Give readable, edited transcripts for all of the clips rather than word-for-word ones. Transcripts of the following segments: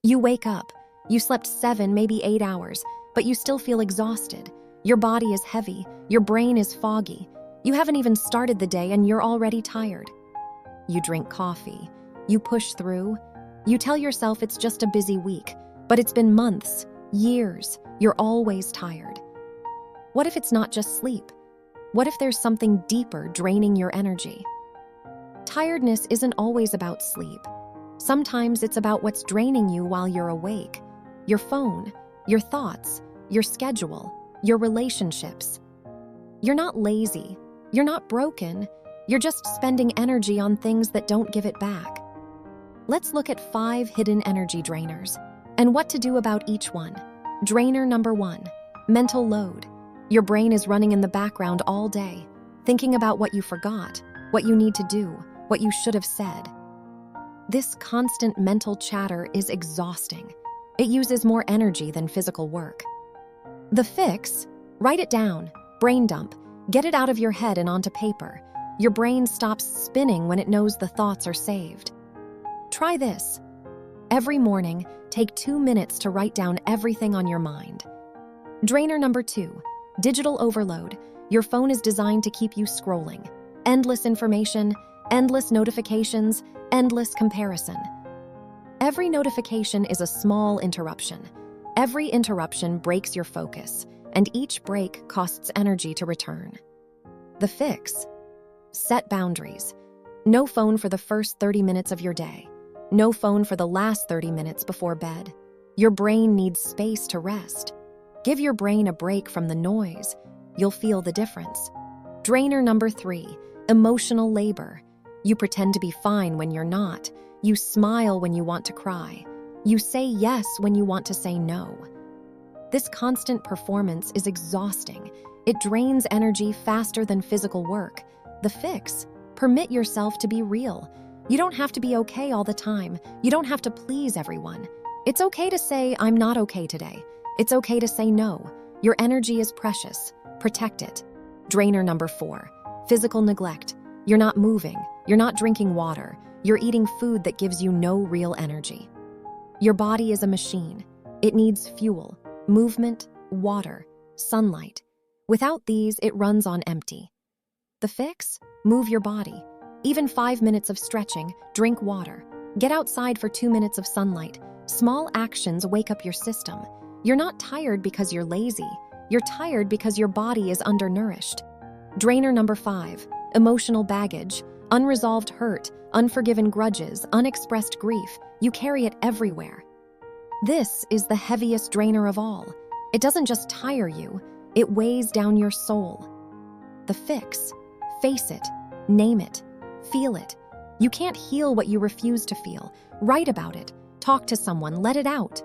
You wake up. You slept 7, maybe 8 hours, but you still feel exhausted. Your body is heavy. Your brain is foggy. You haven't even started the day and you're already tired. You drink coffee. You push through. You tell yourself it's just a busy week, but it's been months, years. You're always tired. What if it's not just sleep? What if there's something deeper draining your energy? Tiredness isn't always about sleep. Sometimes it's about what's draining you while you're awake. Your phone, your thoughts, your schedule, your relationships. You're not lazy. You're not broken. You're just spending energy on things that don't give it back. Let's look at 5 hidden energy drainers and what to do about each one. Drainer number 1, mental load. Your brain is running in the background all day, thinking about what you forgot, what you need to do, what you should have said. This constant mental chatter is exhausting. It uses more energy than physical work. The fix? Write it down. Brain dump. Get it out of your head and onto paper. Your brain stops spinning when it knows the thoughts are saved. Try this. Every morning, take 2 minutes to write down everything on your mind. Drainer number 2, digital overload. Your phone is designed to keep you scrolling. Endless information, endless notifications, endless comparison. Every notification is a small interruption. Every interruption breaks your focus, and each break costs energy to return. The fix? Set boundaries. No phone for the first 30 minutes of your day. No phone for the last 30 minutes before bed. Your brain needs space to rest. Give your brain a break from the noise. You'll feel the difference. Drainer number 3, emotional labor. You pretend to be fine when you're not. You smile when you want to cry. You say yes when you want to say no. This constant performance is exhausting. It drains energy faster than physical work. The fix? Permit yourself to be real. You don't have to be okay all the time. You don't have to please everyone. It's okay to say, I'm not okay today. It's okay to say no. Your energy is precious. Protect it. Drainer number 4, physical neglect. You're not moving. You're not drinking water. You're eating food that gives you no real energy. Your body is a machine. It needs fuel, movement, water, sunlight. Without these, it runs on empty. The fix? Move your body. Even 5 minutes of stretching, drink water. Get outside for 2 minutes of sunlight. Small actions wake up your system. You're not tired because you're lazy. You're tired because your body is undernourished. Drainer number 5, emotional baggage. Unresolved hurt, unforgiven grudges, unexpressed grief. You carry it everywhere. This is the heaviest drainer of all. It doesn't just tire you, it weighs down your soul. The fix? Face it, name it, feel it. You can't heal what you refuse to feel. Write about it, talk to someone, let it out.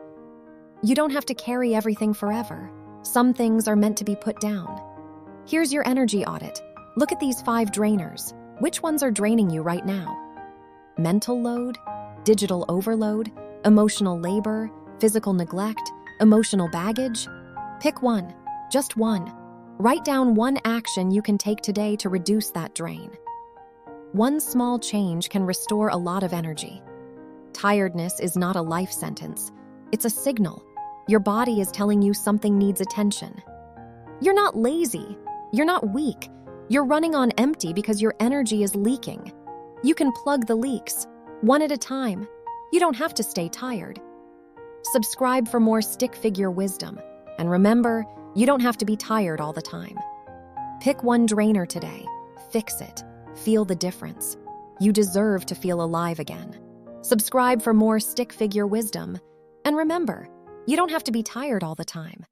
You don't have to carry everything forever. Some things are meant to be put down. Here's your energy audit. Look at these 5 drainers. Which ones are draining you right now? Mental load, digital overload, emotional labor, physical neglect, emotional baggage? Pick one, just one. Write down one action you can take today to reduce that drain. One small change can restore a lot of energy. Tiredness is not a life sentence. It's a signal. Your body is telling you something needs attention. You're not lazy. You're not weak. You're running on empty because your energy is leaking. You can plug the leaks, one at a time. You don't have to stay tired. Subscribe for more stick-figure wisdom. And remember, you don't have to be tired all the time. Pick one drainer today. Fix it. Feel the difference. You deserve to feel alive again. Subscribe for more stick-figure wisdom. And remember, you don't have to be tired all the time.